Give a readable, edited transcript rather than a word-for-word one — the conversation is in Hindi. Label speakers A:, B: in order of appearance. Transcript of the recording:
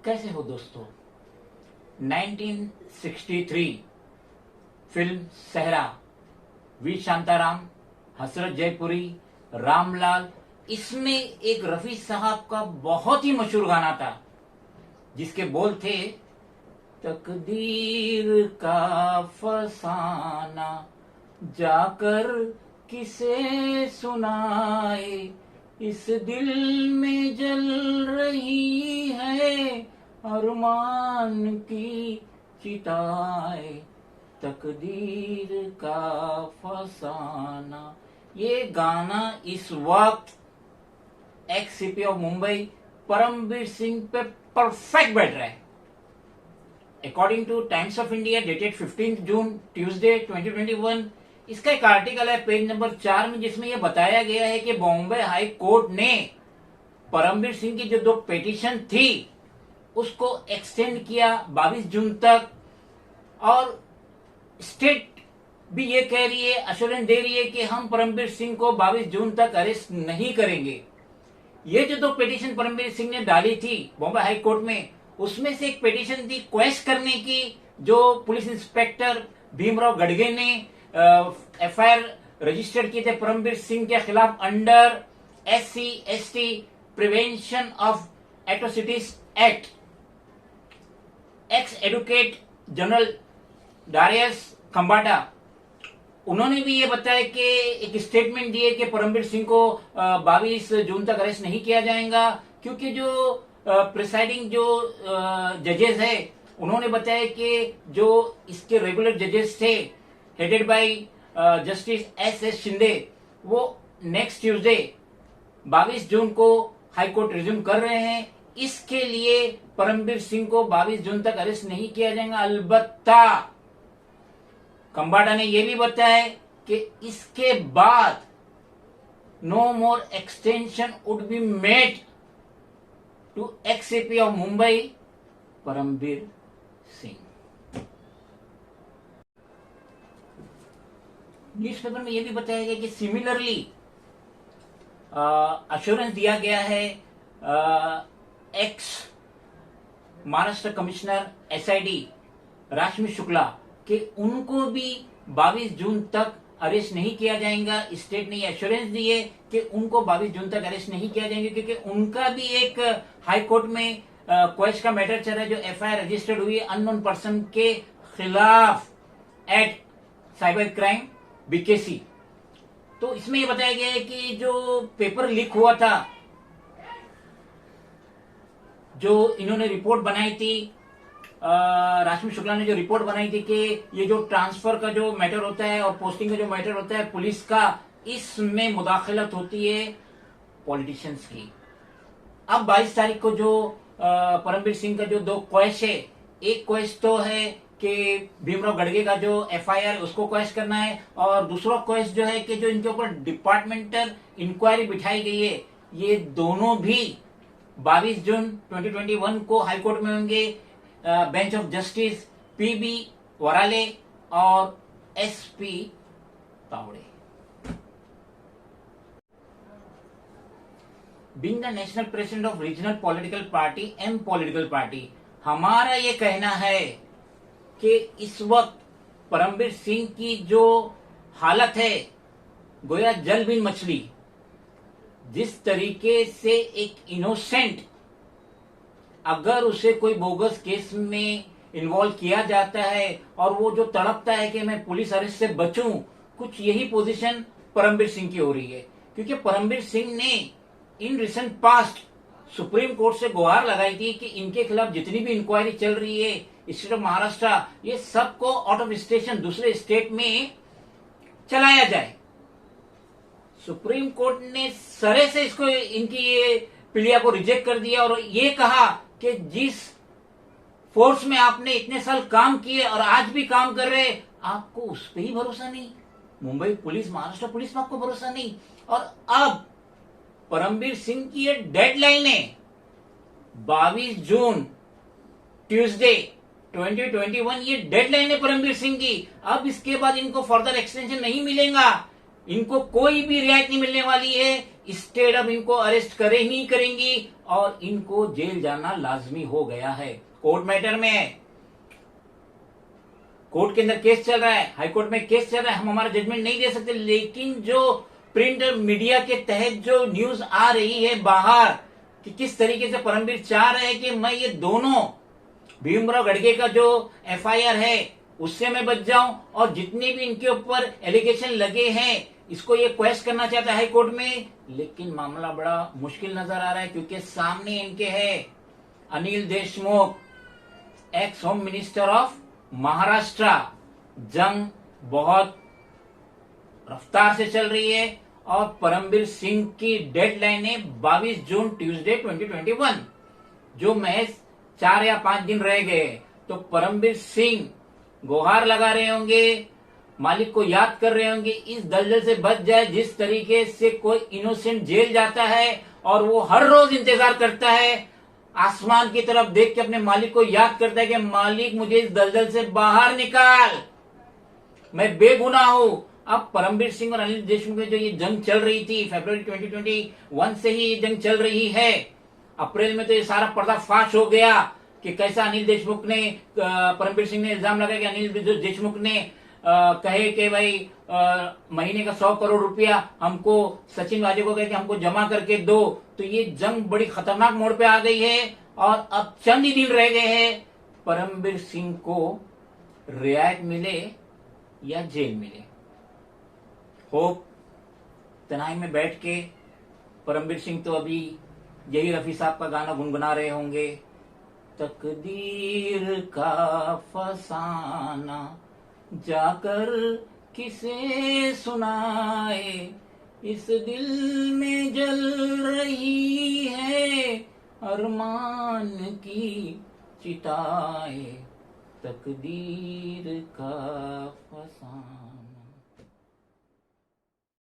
A: कैसे हो दोस्तों। 1963 फिल्म सहरा, वी शांताराम, हसरत जयपुरी, रामलाल, इसमें एक रफी साहब का बहुत ही मशहूर गाना था जिसके बोल थे, तकदीर का फसाना जाकर किसे सुनाए, इस दिल में जल रही है अरमान की चिताए, तकदीर का फसाना। ये गाना इस वक्त ex CP of Mumbai Parambir Singh पे परफेक्ट बैठ रहा है। According to Times of India dated 15 June Tuesday 2021, इसका एक आर्टिकल है पेज नंबर 4 में, जिसमें यह बताया गया है कि बॉम्बे हाई कोर्ट ने परमवीर सिंह की जो 2 पिटीशन थी उसको एक्सटेंड किया 22 जून तक, और स्टेट भी ये कह रही है, अश्योरेंस दे रही है कि हम परमवीर सिंह को 22 जून तक अरेस्ट नहीं करेंगे। ये जो 2 पिटीशन परमवीर सिंह ने डाली थी बॉम्बे हाई कोर्ट में, उसमें से एक पिटीशन थी क्वेश्चन करने की, जो पुलिस इंस्पेक्टर भीमराव गड़गे ने एफआईआर रजिस्टर किए थे परमवीर सिंह के खिलाफ under SC/ST prevention of atrocities act. Ex advocate general Darius Khambata, उन्होंने भी ये बताया कि एक स्टेटमेंट दिए कि परमवीर सिंह को 22 जून तक अरेस्ट नहीं किया जाएगा, क्योंकि जो प्रिसाइडिंग जो जजेस है उन्होंने बताया कि जो इसके रेगुलर जजेस थे headed by justice S.S. Shinde, वो नेक्स्ट ट्यूसडे 22 जून को हाई कोर्ट रिज्यूम कर रहे हैं। इसके लिए परमवीर सिंह को 22 जून तक अरेस्ट नहीं किया जाएगा। अलबत्ता कंबाडा ने यह भी बताया कि इसके बाद no more extension would be made to ex CP of Mumbai Parambir Singh. Newspaper में यह भी बताया गया कि सिमिलरली अश्योरेंस दिया गया है x Maharashtra commissioner SID Rashmi Shukla कि उनको भी 22 जून तक अरेस्ट नहीं किया जाएगा। स्टेट ने एश्योरेंस दी है कि उनको 22 जून तक अरेस्ट नहीं किया जाएंगे, क्योंकि उनका भी एक हाई कोर्ट में क्वेश्चन का मैटर चल रहा है, जो FIR रजिस्टर्ड हुई है अननोन पर्सन के खिलाफ एट साइबर क्राइम BKC। तो इसमें यह बताया गया है कि जो पेपर लीक हुआ था, जो इन्होंने रिपोर्ट बनाई थी, राशमी शुक्ला ने जो रिपोर्ट बनाई थी कि ये जो ट्रांसफर का जो मैटर होता है और पोस्टिंग का जो मैटर होता है पुलिस का, इसमें मुदाखलत होती है पॉलिटिशियंस की। अब 22 तारीख को जो परमवीर सिंह का जो 2 क्वेश है, एक क्वेश तो है कि भीमराव गड़गे का जो FIR उसको क्वेश करना है, और दूसरा क्वेश जो है कि जो इनके ऊपर डिपार्टमेंटल इंक्वायरी बिठाई गई है, ये दोनों भी 22 जून 2021 को हाईकोर्ट में होंगे। बेंच ऑफ जस्टिस PB वराले और SP Tawde. Being the national president of regional political party M political party, हमारा ये कहना है कि इस वक्त परमवीर सिंह की जो हालत है गोया जल बिन मछली। जिस तरीके से एक इनोसेंट, अगर उसे कोई बोगस केस में इन्वॉल्व किया जाता है और वो जो तड़पता है कि मैं पुलिस अरेस्ट से बचूं, कुछ यही पोजीशन परमवीर सिंह की हो रही है। क्योंकि परमवीर सिंह ने in recent past supreme court से गुहार लगाई थी कि इनके खिलाफ जितनी भी इंक्वायरी चल रही है स्टेट ऑफ महाराष्ट्र, ये सबको आउट ऑफ स्टेशन दूसरे स्टेट में चलाया जाए। सुप्रीम कोर्ट ने सरे से इसको, इनकी ये पिलिया को रिजेक्ट कर दिया और ये कहा कि जिस फोर्स में आपने इतने साल काम किए और आज भी काम कर रहे, आपको उस पर ही भरोसा नहीं, मुंबई पुलिस, महाराष्ट्र पुलिस में आपको भरोसा नहीं। और अब परमवीर सिंह की ये डेडलाइन है 22 जून ट्यूसडे 2021, ये डेडलाइन है परमवीर सिंह की। अब इसके बाद इनको फर्दर एक्सटेंशन नहीं मिलेगा। इनको कोई भी रियायत नहीं मिलने वाली है। स्टेट अब इनको अरेस्ट करे ही करेंगी और इनको जेल जाना लाजमी हो गया है। कोर्ट मैटर में है, कोर्ट के अंदर केस चल रहा है, हाई कोर्ट में केस चल रहा है, हम हमारा जजमेंट नहीं दे सकते। लेकिन जो प्रिंट मीडिया के तहत जो न्यूज आ रही है बाहर कि किस तरीके से परमवीर चाह रहे हैं कि मैं ये दोनों भीमराव घड़गे का जो एफआईआर है उससे मैं बच जाऊं और जितने भी इनके ऊपर एलिगेशन लगे हैं इसको ये क्वेश्चन करना चाहता है हाई कोर्ट में। लेकिन मामला बड़ा मुश्किल नजर आ रहा है क्योंकि सामने इनके है Anil Deshmukh, x home minister of Maharashtra. जंग बहुत रफ्तार से चल रही है और परमवीर सिंह की डेडलाइन है 22 जून ट्यूसडे 2021, जो महज 4 या 5 दिन रह गए। तो परमवीर सिंह गुहार लगा रहे होंगे, मालिक को याद कर रहे होंगे इस दलदल से बच जाए जिस तरीके से कोई इनोसेंट जेल जाता है और वो हर रोज इंतजार करता है, आसमान की तरफ देख के अपने मालिक को याद करता है कि मालिक मुझे इस दलदल से बाहर निकाल, मैं बेगुनाह हूं। अब परमवीर सिंह और अनिल देशमुख में जो ये जंग चल रही थी फरवरी 2021 से ही ये जंग चल रही है। अप्रैल में तो ये सारा पर्दाफाश हो गया कि कैसा अनिल देशमुख ने परमवीर सिंह ने इल्जाम लगाया कि अनिल देशमुख ने कहे कि भाई महीने का 100 करोड़ रुपया हमको सचिन वाजे को कहे कि हमको जमा करके दो। तो ये जंग बड़ी खतरनाक मोड़ पे आ गई है और अब चंद ही दिन रह गए हैं परमवीर सिंह को रियायत मिले या जेल मिले। होप तनाई में बैठ के परमवीर सिंह तो अभी यही रफी साहब का गाना गुनगुना रहे होंगे, तकदीर का फसाना जाकर किसे सुनाए, इस दिल में जल रही है अरमान की चिताए, तकदीर का फसाना।